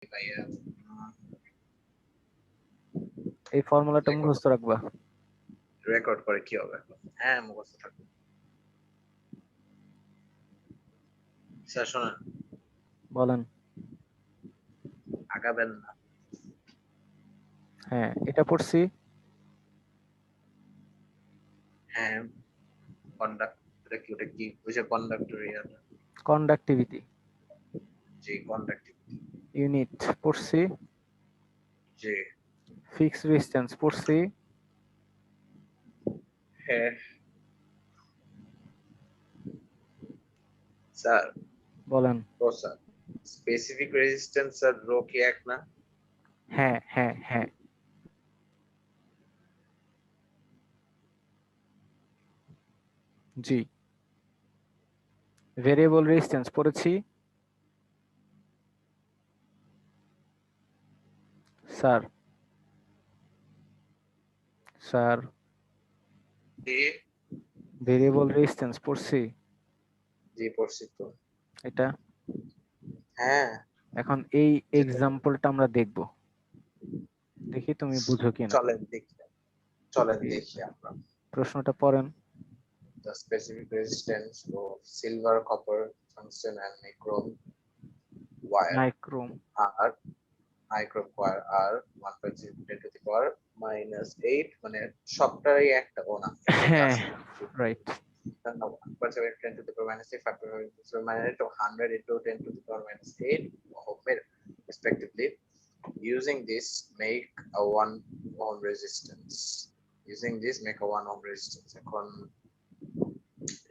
ভাইয়া এই ফর্মুলাটা মুখস্থ রাখবা। রেকর্ড করে কি হবে? হ্যাঁ মুখস্থ থাকবে। স্যার শোনেন, বলেন। আগাবেন না। হ্যাঁ, এটা পড়ছি। হ্যাঁ কন্ডাক্ট, ওটা কি ওই যে কন্ডাক্টর ইয়াটা, কন্ডাক্টিভিটি যে কন্ডাক্টিভিটি, ইউনিট পড়ছি। যে ফিক্সড রেজিস্ট্যান্স পড়ছি। হ্যাঁ স্যার। বলেন। ও স্যার, স্পেসিফিক রেজিস্ট্যান্স আর রো কি এক না? হ্যাঁ হ্যাঁ হ্যাঁ, জি। ভেরিয়েবল রেজিস্ট্যান্স পড়েছি স্যার। স্যার, জি ভেরিয়েবল রেজিস্ট্যান্স পড়ছি জি পড়ছি তো। এটা। হ্যাঁ এখন এই যেটা এক্সাম্পলটা আমরা দেখব, দেখি তুমি বুঝো কিনা। চলেন দেখি, চলেন দেখি দেখি আমরা। প্রশ্নটা পড়েন। The specific resistance of silver, copper, tungsten, and nichrome wire মাইক্রোম। are nichrome wire are 1.0 10 to the power minus 8 মানে সবটাই একটা ও না এটা হ্যাঁ, আছে right. 1.7 10 to the power minus 8 factor minus 100 into 10 to the power minus 8 ohm respectively. Using this make a 1 ohm resistance. Using this make a 1 ohm resistance. এখন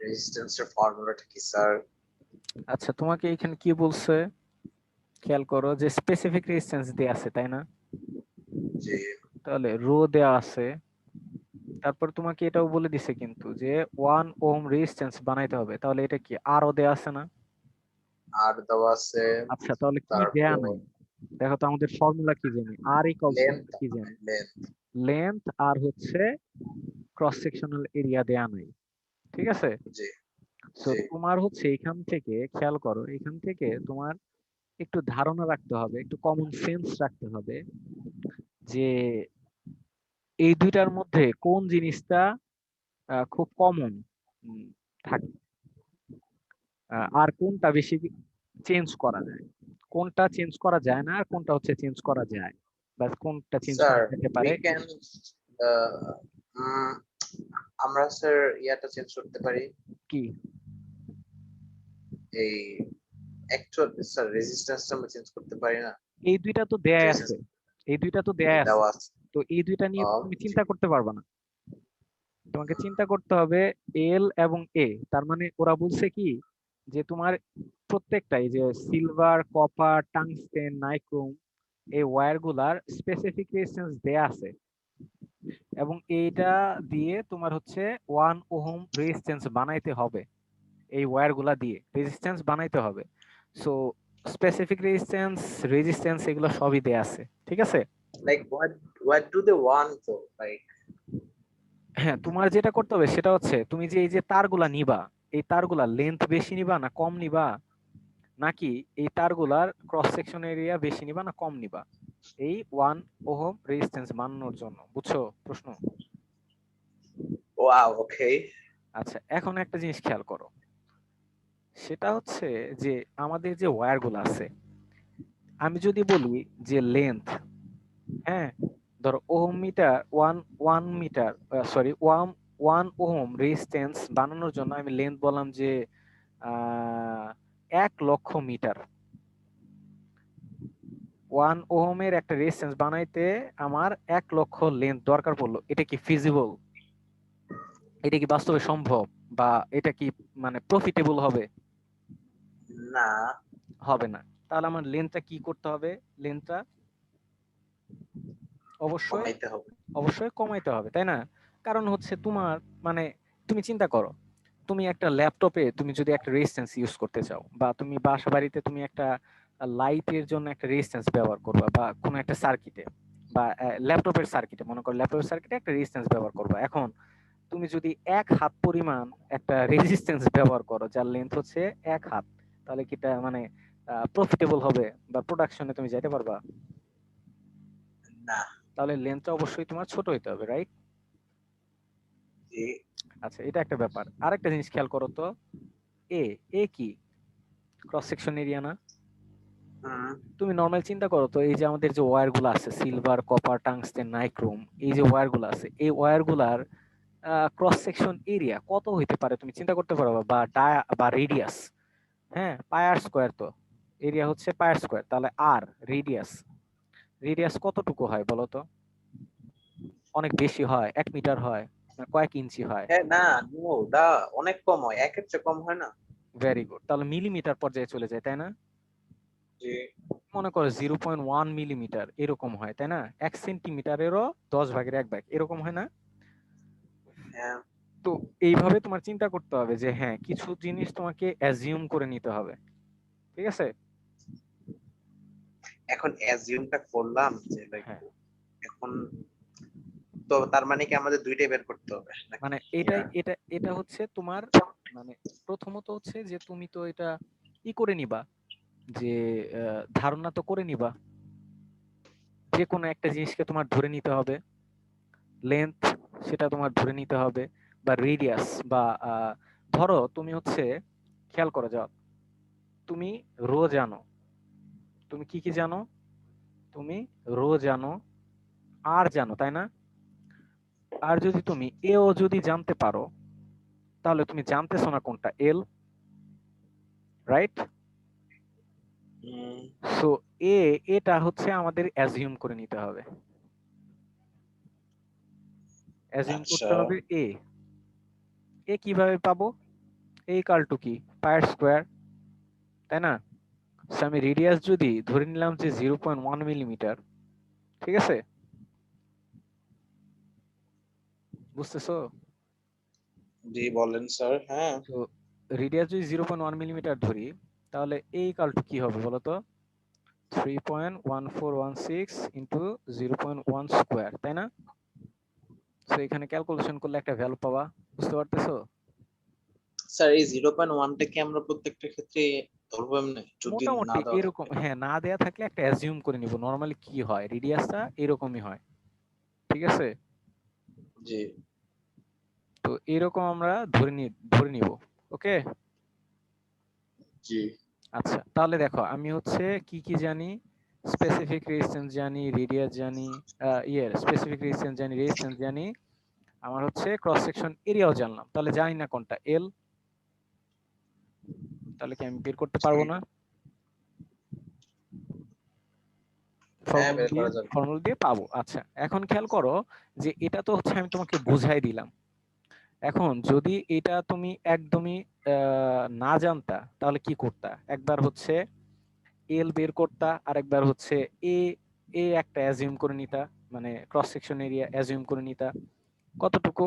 রেজিস্ট্যান্সের ফর্মুলাটা কি স্যার? আচ্ছা, তোমাকে এখানে কি বলছে খেয়াল করো, যে স্পেসিফিক রেজিস্ট্যান্স দেয়া আছে তাই না? যে তাহলে রো দেয়া আছে, তারপর তোমাকে এটাও বলে দিছে কিন্তু যে 1 ওহম রেজিস্ট্যান্স বানাইতে হবে। তাহলে এটা কি আরও দেয়া আছে না? আর দেওয়া আছে, আচ্ছা, তাহলে কি দেয়া তারপর নাই? দেখো তো আমাদের ফর্মুলা কি জানি, আর ইকুয়ালস টু লেন্থ, কি জানি, লেন্থ লেন্থ আর হচ্ছে ক্রস সেকশনাল এরিয়া দেয়া নাই। ঠিক আছে? জি সো জি তোমার হচ্ছে এখান থেকে খেয়াল করো, এখান থেকে তোমার একটু ধারণা রাখতে হবে, একটু কমন সেন্স রাখতে হবে যে এই দুইটার মধ্যে কোন জিনিসটা খুব কমন থাকে, আর কোনটা বেশি চেঞ্জ করা যায়, কোনটা চেঞ্জ করা যায় না আর কোনটা হচ্ছে চেঞ্জ করা যায়, বা কোনটা চেঞ্জ স্যার করা যেতে উই পারে। ক্যান আমরা স্যার ইয়াটা চেঞ্জ করতে পারি, কি? এই অ্যাকচুয়াল স্যার রেজিস্ট্যান্সটা আমরা চেঞ্জ করতে পারি না? এই দুইটা তো দেয়াই রেজিস্ট্যান্স আছে, এই দুইটা তো দেয়াই আছে। দেওয়া আছে। তো এই দুইটা নিয়ে তো তুমি জি চিন্তা করতে পারবা না, তোমাকে চিন্তা করতে হবে এল এবং এ। তার মানে ওরা বলছে কি যে তোমার প্রত্যেকটাই, যে সিলভার, কপার, টাংস্টেন, নাইক্রোম, এই ওয়্যার গুলার স্পেসিফিক রেজিস্ট্যান্স দেয়া আছে, এবং এইটা দিয়ে তোমার হচ্ছে 1 ওহম রেজিস্ট্যান্স বানাইতে হবে। এই ওয়্যার গুলা দিয়ে রেজিস্ট্যান্স বানাইতে হবে। সো স্পেসিফিক রেজিস্ট্যান্স, রেজিস্ট্যান্স এগুলো সবই দেয়া আছে, ঠিক আছে? Like what do they want to like? হ্যাঁ, তোমার যেটা করতে হবে সেটা হচ্ছে তুমি যে এই যে তারগুলা নিবা, এই তারগুলা লেন্থ বেশি নিবা না কম নিবা, নাকি এই তারগুলার ক্রস সেকশন এরিয়া বেশি নিবা না কম নিবা, এই 1 ওহম রেজিস্ট্যান্স বানানোর জন্য। বুঝছো প্রশ্ন? Wow okay. আচ্ছা, এখন একটা জিনিস খেয়াল করো, সেটা হচ্ছে যে আমাদের যে ওয়্যার গুলো আছে, আমি যদি বলি যে লেন্থ, হ্যাঁ, ধরো ohm metre, one one metre, sorry, one one ohm resistance বানানোর জন্য আমি লেন্থ বললাম যে 1 লক্ষ মিটার। 1 ওহমের একটা রেজিস্ট্যান্স বানাইতে আমার 1 লক্ষ লেন্থ দরকার পড়লো। এটা কি ফিজিবল? এটা কি বাস্তবে সম্ভব? বা এটা কি মানে প্রফিটেবল হবে? না হবে না। তাহলে আমার লেন্থটা কি করতে হবে? লেন্থটা অবশ্যই কমাইতে হবে। অবশ্যই কমাইতে হবে, তাই না? কারণ হচ্ছে তোমার মানে তুমি চিন্তা করো, তুমি একটা ল্যাপটপে তুমি যদি একটা রেজিস্ট্যান্স ইউজ করতে চাও, বা তুমি বাসা বাড়িতে তুমি একটা লাইটের জন্য একটা রেজিস্ট্যান্স ব্যবহার করবা, বা কোনো একটা সার্কিটে, বা ল্যাপটপের সার্কিটে, মনে করো ল্যাপটপের সার্কিটে একটা রেজিস্ট্যান্স ব্যবহার করবা। এখন তুমি যদি 1 হাত পরিমাণ একটা রেজিস্ট্যান্স ব্যবহার করো যার লেন্থ হচ্ছে 1 হাত, তাহলে কি এটা মানে প্রফিটেবল হবে বা প্রোডাকশনে তুমি যেতে পারবা? না। তাহলে লেন্থটা অবশ্যই তোমার ছোট হইতে হবে, রাইট? জি। আচ্ছা, এটা একটা ব্যাপার। আরেকটা জিনিস খেয়াল করো তো, এ এ কি? ক্রস সেকশন এরিয়া না? হুম। তুমি নরমাল চিন্তা করো তো, এই যে আমাদের যে ওয়্যার গুলো আছে, সিলভার, কপার, টাংস্টেন, নাইক্রোম, এই যে ওয়্যার গুলো আছে, এই ওয়্যার গুলার ক্রস সেকশন এরিয়া কত হইতে পারে তুমি চিন্তা করতে পারো? বা বা রেডিয়াস, হ্যাঁ, পায়ার স্কোয়ার তো, এরিয়া হচ্ছে পায়ার স্কোয়ার, তাহলে আর রেডিয়াস, রেডিয়াস কতটুকু হয় বলো তো? অনেক বেশি হয়? 1 মিটার হয় না কয়েক ইঞ্চি হয়? হ্যাঁ, না, নো, দা অনেক কম হয়, একের চেয়ে কম হয় না। ভেরি গুড, তাহলে মিলিমিটার পর্যায়ে চলে যায়, তাই না? জি। মনে করো 0.1 মিলিমিটার এরকম হয়, তাই না? 1 সেন্টিমিটারেরও 10 ভাগের 1 ভাগ এরকম হয় না? হ্যাঁ। তো এইভাবে তোমার চিন্তা করতে হবে যে হ্যাঁ, কিছু জিনিস তোমাকে অ্যাজিউম করে নিতে হবে, ঠিক আছে? এখন অ্যাজিউমটা করলাম যে লাইক, হ্যাঁ, এখন তো তার মানে কি আমাদের দুইটাই বের করতে হবে নাকি? মানে এটাই, এটা এটা হচ্ছে তোমার, মানে প্রথমত হচ্ছে যে তুমি তো এটা করে নিবা, যে ধারণা তো করে নিবা, যে কোনো একটা জিনিসকে তোমার ধরে নিতে হবে, লেন্থ সেটা তোমার ধরে নিতে হবে, বা রেডিয়াস, বা ধরো তুমি হচ্ছে, খেয়াল করে যাও, তুমি রো জানো, তুমি কি কি জানো? তুমি রো জানো, আর জানো, তাই না? আর যদি তুমি এও যদি জানতে পারো, তাহলে তুমি জানতেছো না কোনটা? এল, রাইট? হুম। সো এটা হচ্ছে আমাদের অ্যাজিউম করে নিতে হবে, অ্যাজিউম আচ্ছা। করতে হবে কিভাবে পাবো? কাল টু কি? পায়ার স্কোয়ার, তাই না? So আমি রেডিয়াস যদি ধরে নিলাম যে 0.1 মিলিমিটার, ঠিক আছে? বুঝতেছো? জি, বলেন স্যার। হ্যাঁ। তো রেডিয়াস যদি 0.1 মিলিমিটার ধরি, তাহলে কাল টু কি হবে বলতো? 3.1416 ইন্টু 0.1 স্কোয়ার, তাই না? তো এখানে ক্যালকুলেশন করলে একটা ভ্যালু পাবা, বুঝতে পারতেছো? স্যার, এই 0.1টা কি আমরা প্রত্যেকটা ক্ষেত্রে ধরবো এমনি যদি না মোটামুটি দেওয়া এরকম, থাকে? হ্যাঁ, না দেয়া থাকলে একটা অ্যাজিউম করে নিব, নরমালি কি হয়, রেডিয়াসটা এরকমই হয়, ঠিক আছে? জি। তো এরকম আমরা ধরে নিব, ওকে? জি। আচ্ছা, তাহলে দেখো আমি হচ্ছে কি কি জানি, স্পেসিফিক রেজিস্ট্যান্স জানি, রেডিয়াস জানি, স্পেসিফিক রেজিস্ট্যান্স জানি, রেজিস্ট্যান্স জানি, আমার হচ্ছে ক্রস সেকশন এরিয়াও জানলাম, তাহলে জানি না কোনটা এল, তাহলে কি আমি বের করতে পারবো না? হ্যাঁ, ফর্মুলা বের দিয়ে, করা যাবে। পাবো। আচ্ছা, এখন খেয়াল করো যে এটা তো হচ্ছে আমি তোমাকে বুঝাই দিলাম। এখন যদি এটা তুমি একদমই না জানতা, তাহলে কি করতা? একবার হচ্ছে এল বের করতা, আরেকবার হচ্ছে এ একটা অ্যাজিউম করে নিতা, মানে ক্রস সেকশন এরিয়া অ্যাজিউম করে নিতা। কতটুকু?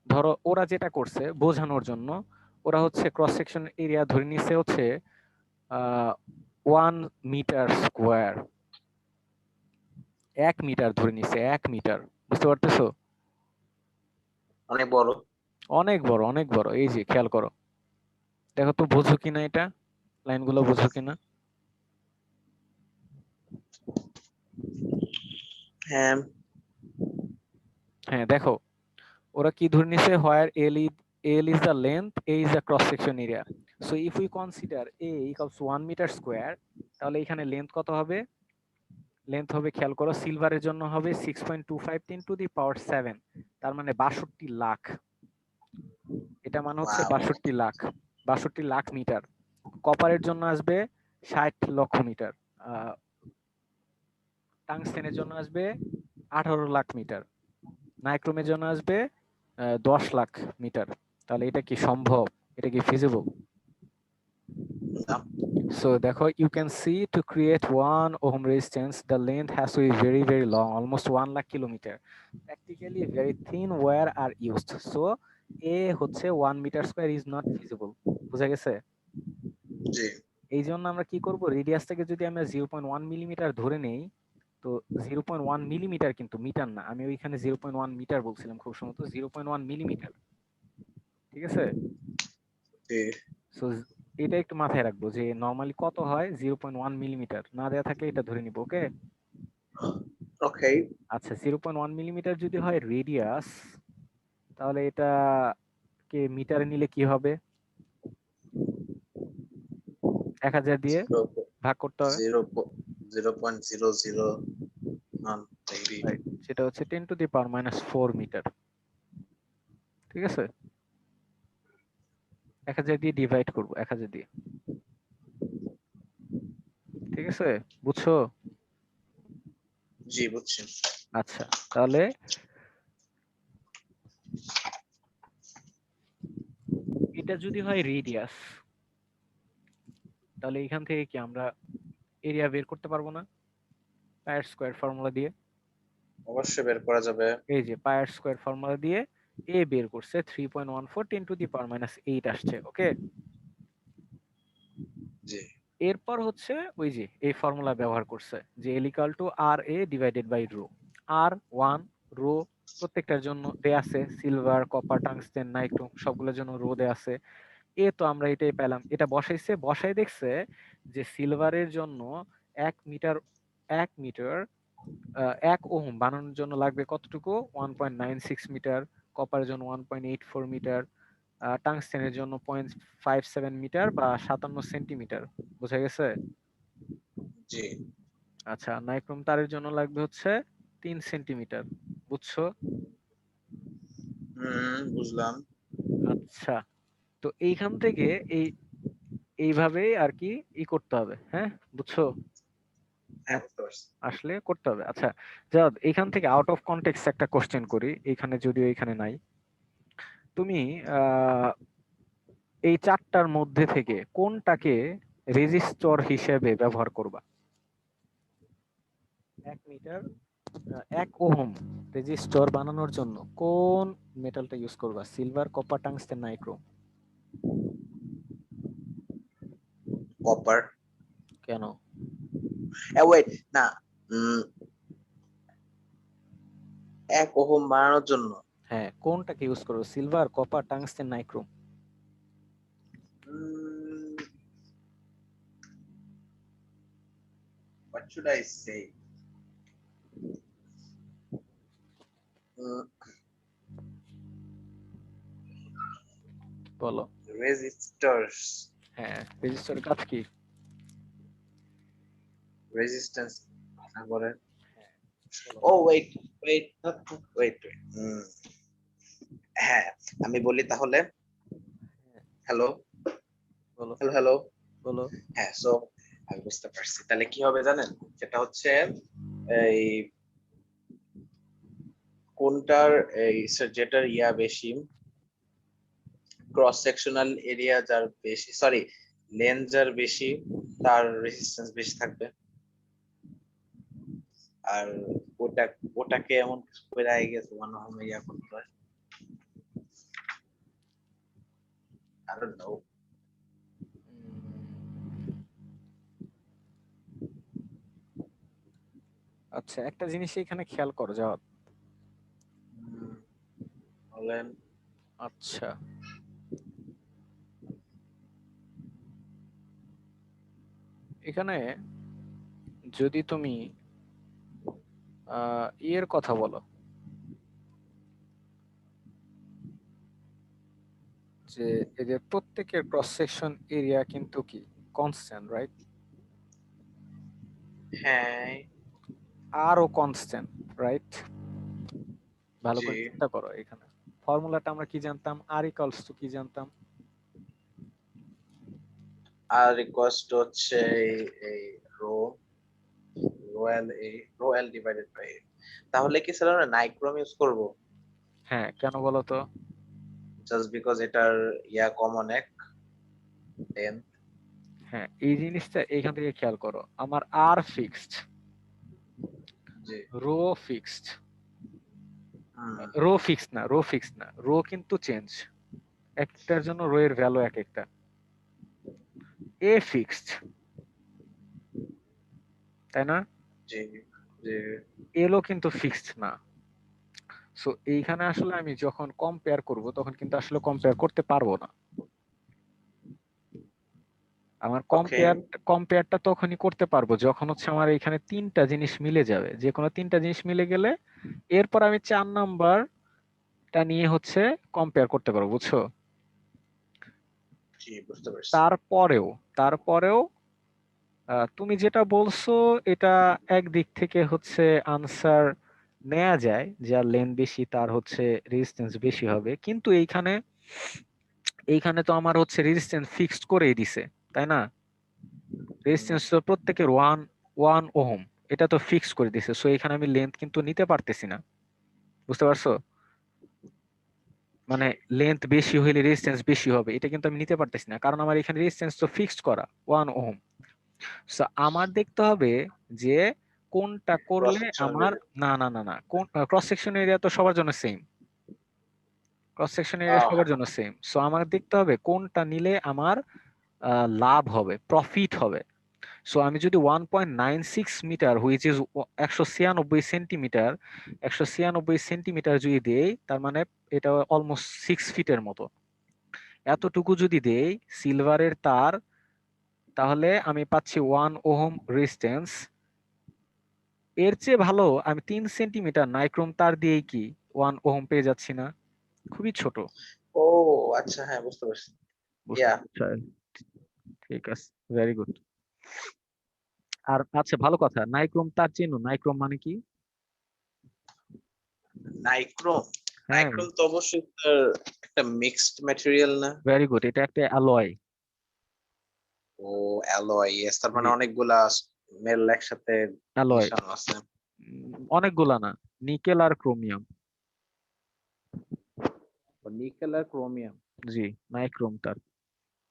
ধরো ওরা যেটা করছে বোঝানোর জন্য, ওরা হচ্ছে ক্রস সেকশন এরিয়া ধরে নিছে হচ্ছে 1 মিটার স্কোয়ার, 1 মিটার ধরে নিছে, 1 মিটার, বুঝতে পারতেছো? অনেক বড়। অনেক বড়, অনেক বড়। এই যে খেয়াল করো, দেখো তো বোঝো কিনা এটা, লাইনগুলো বোঝো কিনা? হ্যাঁ। হ্যাঁ, দেখো ওরা কি ধরে নিছে, where L is the length, A is the cross section area. So if we consider A equals 1 metre square, তাহলে এখানে লেন্থ কত হবে? লেন্থ হবে, খেয়াল করো, সিলভারের জন্য হবে 6.25 × 10⁻⁷, তার মানে 62 লাখ। এটা মানে হচ্ছে ওয়াও। 62 লাখ, 62 লাখ মিটার। কপারের জন্য আসবে 60 লক্ষ মিটার, টাংস্টেনের জন্য আসবে 18 লাখ মিটার, নাইক্রোমের জন্য আসবে 10 লাখ মিটার। তাহলে এটা কি সম্ভব? এটা কি ফিজিবল? না। সো দেখো, you can see to create 1 ohm resistance the length has to be very very long, almost 1 lakh kilometer. Practically very thin wire are used. So a হচ্ছে 1 metre square is not feasible, বুঝা গেছে? জি। এই জন্য আমরা কি করব, রেডিয়াসটাকে যদি আমরা 0.1 মিলিমিটার ধরে নেই, তো 0.1 মিলিমিটার কিন্তু মিটার না, আমি ওইখানে 0.1 মিটার বলছিলাম, খুব সম্ভবত 0.1 মিলিমিটার, ঠিক আছে? জি। সো এটা একটু মাথায় রাখবো যে নরমালি কত হয় 0.1 মিলিমিটার, না দেয়া থাকলে এটা ধরে নিব। ওকে, ওকে, আচ্ছা 0.1 মিলিমিটার যদি হয় রেডিয়াস, তাহলে এটা কে মিটারে নিলে কি হবে? 1000 দিয়ে জিরো ভাগ করতে হবে। Zero 0.00 degree. রাইট, সেটা হচ্ছে 10⁻⁻4 মিটার। ঠিক আছে, 1000 দিয়ে ডিভাইড করব, 1000 দিয়ে। ঠিক আছে, বুঝছো? জি বুঝছি। আচ্ছা, তাহলে এটা যদি হয় রেডিয়াস, তাহলে এখান থেকে কি আমরা এরিয়া বের করতে পারবো না পাই স্কয়ার ফর্মুলা দিয়ে? অবশ্যই বের করা যাবে। এই যে পাই স্কয়ার ফর্মুলা দিয়ে এ বের করছে 3.14 10⁻⁸ আসছে। ওকে, জি এরপর হচ্ছে ওই যে এই ফর্মুলা ব্যবহার করছে যে L equal to R A divided by rho. আর 1 রো প্রত্যেকটার জন্য দে আছে, সিলভার কপার টাংস্টেন নাইক্রোম সবগুলোর জন্য রো দে আছে। এ তো আমরা এটাই পেলাম, এটা বসাইছে, বসাই দেখছে যে সিলভারের জন্য 1 মিটার 1 মিটার 1 ওহম বানানোর জন্য লাগবে কতটুকু? 1.96 মিটার, কপারের জন্য 1.84 মিটার, টাংস্টেনের জন্য 0.57 মিটার বা 57 সেন্টিমিটার। বোঝা গেছে? জি। আচ্ছা, নাইক্রোম তারের জন্য লাগবে হচ্ছে 3 সেন্টিমিটার। বুঝছো? বুঝলাম। আচ্ছা, তো এইখান থেকে এই এইভাবেই আর কি করতে হবে। হ্যাঁ, বুঝছো? হ্যাঁ বুঝতে পারছি। আসলে করতে হবে। আচ্ছা, যা এখান থেকে আউট অফ কনটেক্সট একটা কোশ্চেন করি, এখানে যদিও এখানে নাই। তুমি আহ এই চারটার মধ্যে থেকে কোনটাকে রেজিস্টর হিসেবে ব্যবহার করবা? 1 মিটার 1 ওহম রেজিস্টর বানানোর জন্য কোন মেটালটা ইউজ করবা? Silver copper tungsten nichrome? Copper. কেন? ওয়েট, না, উম, 1 ওহম বানানোর জন্য হ্যাঁ, কোনটাকে ইউজ করবো? Silver copper tungsten nichrome? what should I say? বলো। রেজিস্টার্স, হ্যাঁ, রেজিস্টরের কাজ কি? রেজিস্ট্যান্স বলেন। বলো। ও ওয়েট ওয়েট ওয়েট, হ্যাঁ আমি বলি তাহলে। হ্যাঁ, হ্যালো বলো হ্যালো হ্যালো। বলো। হ্যাঁ, সো আমি বুঝতে পারছি তাহলে কি হবে জানেন, যেটা হচ্ছে এই কোনটার এই যেটার বেশি, ক্রস সেকশনাল এরিয়া যার বেশি, সরি লেন্থ যার বেশি, তার রেজিস্ট্যান্স বেশি থাকবে। আর ওটা ওটাকে এমন কিছু করে আই গেছে ওয়ান ওহম করতে হয়। I don't know. আচ্ছা, একটা জিনিস এখানে খেয়াল করো যাও। বলেন। আচ্ছা, এখানে যদি তুমি ইয়ের কথা বলো যে এদের প্রত্যেকের ক্রস সেকশন এরিয়া কিন্তু কি কনস্ট্যান্ট, রাইট? হ্যাঁ। আরও কনস্ট্যান্ট, রাইট? ভালো জি। করে চিন্তা করো, এখানে ফর্মুলাটা আমরা কি জানতাম? আর ইকুয়ালস টু কি জানতাম? আর রিকোয়েস্ট হচ্ছে এই rho rho L divided by. তাহলে কি স্যার আমরা নাইক্রোম ইউজ করব? হ্যাঁ, কেন বলো তো? জাস্ট বিকজ এটার কমন এক লেন্থ। হ্যাঁ, এই জিনিসটা এখান থেকে খেয়াল করো, আমার আর ফিক্সড, জি। রো ফিক্সড, হুম, রো ফিক্সড না, রো কিন্তু চেঞ্জ, একটার জন্য রো এর ভ্যালু এক একটা। এ ফিক্সড, তাই না? জি জি। এলও কিন্তু ফিক্সড না। সো এইখানে আসলে আমি যখন কম্পেয়ার করব তখন কিন্তু আসলে কম্পেয়ার করতে পারবো না। আমার Okay. কম্পেয়ারটা তখনই করতে পারবো যখন হচ্ছে আমার এখানে তিনটা জিনিস মিলে যাবে, যে কোনো তিনটা জিনিস মিলে গেলে এরপর আমি 4 নাম্বারটা নিয়ে হচ্ছে কম্পেয়ার করতে পারবো, বুঝছো? জি, বুঝতে পারছি। তারপরেও তুমি যেটা বলছো এটা একদিক থেকে হচ্ছে আনসার নেওয়া যায়, যার লেন্থ বেশি তার হচ্ছে রেজিস্ট্যান্স বেশি হবে, কিন্তু এইখানে তো আমার হচ্ছে রেজিস্ট্যান্স ফিক্সড করেই দিছে, তাই না? রেজিস্ট্যান্স তো প্রত্যেকের ওয়ান ওয়ান ওহম, এটা তো ফিক্স করে দিছে, সো এখানে আমি লেন্থ কিন্তু নিতে পারতেছি না, বুঝতে পারছো? মানে লেন্থ বেশি হইলে রেজিস্ট্যান্স বেশি হবে, এটা কিন্তু আমি নিতে পারতেছি না, কারণ আমার এখানে রেজিস্ট্যান্স তো ফিক্সড করা 1 ওহম। সো আমার দেখতে হবে যে কোনটা ক্রস করলে সেকশন আমার, না না না না, কোন ক্রস সেকশন এরিয়া তো সবার জন্য সেম, ক্রস সেকশন এরিয়া সবার জন্য সেম, সো আমার দেখতে হবে কোনটা নিলে আমার লাভ হবে, প্রফিট হবে। সো আমি যদি 1.96 metre which is 196 centimetre, 196 centimetre যদি দেই, তার মানে এটা অলমোস্ট 6 ফিটের মতো, এতটুকু যদি দেই সিলভারের তার, তাহলে আমি পাচ্ছি 1 ওহম রেজিস্ট্যান্স। এর চেয়ে ভালো আমি 3 সেন্টিমিটার নাইক্রোম তার দিয়েই কি 1 ওহম পেয়ে যাচ্ছি না? খুবই ছোট। ও আচ্ছা, হ্যাঁ বুঝতে পারছি। বুঝতে ইয়া, পারছেন? ঠিক আছে, ভেরি গুড। আর আচ্ছা, ভালো কথা, নাইক্রোম তার চিনো? নাইক্রোম মানে কি? নাইক্রোম। হ্যাঁ, নাইক্রোম তো অবশ্যই একটা মিক্সড ম্যাটেরিয়াল না? ভেরি গুড, এটা একটা অ্যালয়। ও অ্যালয়, ইয়েস, তার মানে জি, অনেকগুলা মেল একসাথে অ্যালয়। মিশানো আছে। অনেকগুলা না, নিকেল আর ক্রোমিয়াম। নিকেল আর ক্রোমিয়াম। জি, নাইক্রোম তার।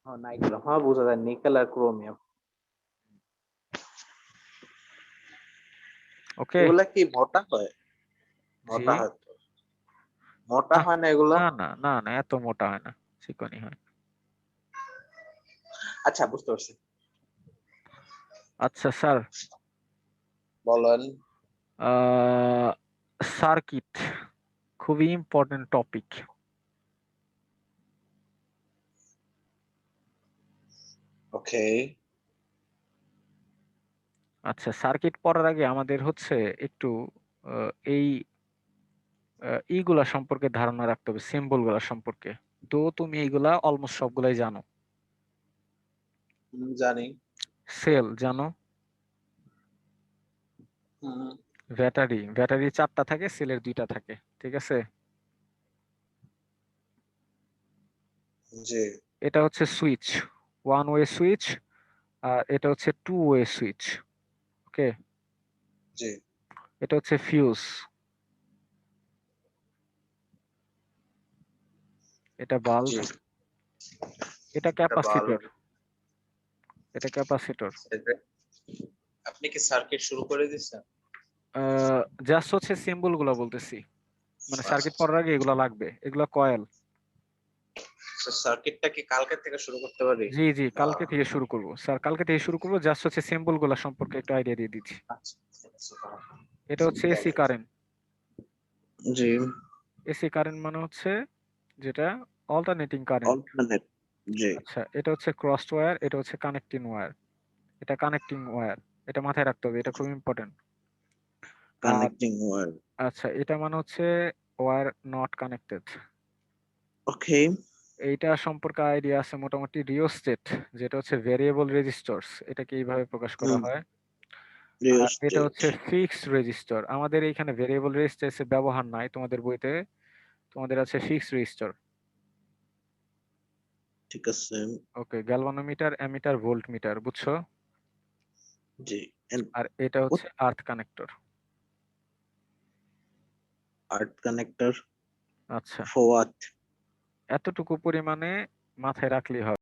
হ্যাঁ নাইক্রোম, হ্যাঁ বোঝা যায়, নিকেল আর ক্রোমিয়াম। ওকে। এগুলা কি মোটা হয়? জি। মোটা হয় তো? মোটা না হয় না এগুলো? না না না না, এত মোটা হয় না, চিকনি হয়। আচ্ছা, বুঝতে পারছি। আচ্ছা স্যার, বলেন। সার্কিট খুবই ইম্পর্টেন্ট টপিক। ওকে। আচ্ছা, সার্কিট পড়ার আগে আমাদের হচ্ছে একটু এই এইগুলা সম্পর্কে ধারণা রাখতে হবে, সিম্বল গুলা সম্পর্কে। তো তুমি এইগুলা অলমোস্ট সবগুলাই জানো। জানি। সেল জানো? হুম, ব্যাটারি 4টা থাকে, সেলের 2টা থাকে, ঠিক আছে? জি এটা হচ্ছে সুইচ, 1 ওয়ে সুইচ, আর এটা হচ্ছে 2 ওয়ে সুইচ। ওকে। জি এটা হচ্ছে ফিউজ, এটা বাল্ব, জি। এটা এটা বাল্ব। ক্যাপাসিটর, এটা ক্যাপাসিটর। আপনি কি সার্কিট শুরু করে দিচ্ছেন? জাস্ট হচ্ছে সিম্বল গুলা বলতেছি, মানে সার্কিট আচ্ছা, পড়ার আগে এগুলা লাগবে, এগুলা কয়েল। সার্কিটটা কি কালকে থেকে শুরু করতে পারি? জি জি, বা কালকে থেকে শুরু করব স্যার, কালকে থেকে শুরু করব, জাস্ট হচ্ছে সিম্বল গুলা সম্পর্কে একটু আইডিয়া দিয়ে দিচ্ছি। আচ্ছা, ঠিক আছে, এটা হচ্ছে এসি বলেন। কারেন্ট। জি। এসি কারেন্ট মানে হচ্ছে যেটা অল্টারনেটিং কারেন্ট। অল্টারনেট। জি। আচ্ছা, এটা হচ্ছে ক্রসড ওয়্যার, এটা হচ্ছে কানেক্টিং ওয়্যার, এটা কানেক্টিং ওয়্যার, এটা মাথায় রাখতে হবে, এটা খুব ইম্পর্টেন্ট। আর কানেক্টিং ওয়্যার। আচ্ছা, এটা মানে হচ্ছে ওয়্যার নট কানেক্টেড। ওকে। এইটা সম্পর্কে আইডিয়া আছে মোটামুটি। রিওস্টেট, যেটা হচ্ছে ভেরিয়েবল রেজিস্টরস, এটাকে এইভাবে প্রকাশ করা হুম। হয়। আর এটা রিওস্টেট। হচ্ছে ফিক্সড রেজিস্টর, আমাদের এইখানে ভেরিয়েবল রেজিস্টর ব্যবহার নাই, তোমাদের বইতে তোমাদের আছে ফিক্সড রেজিস্টর। ঠিক আছে। ওকে, গ্যালভানোমিটার, অ্যামিটার, ভোল্ট মিটার, বুঝছো? জি। এন্ড আর এটা হচ্ছে আর্থ কানেক্টর। আর্ট কানেক্টর আচ্ছা, ফর হোয়াট? এতটুকু পরিমাণে মাথায় রাখলেই হবে।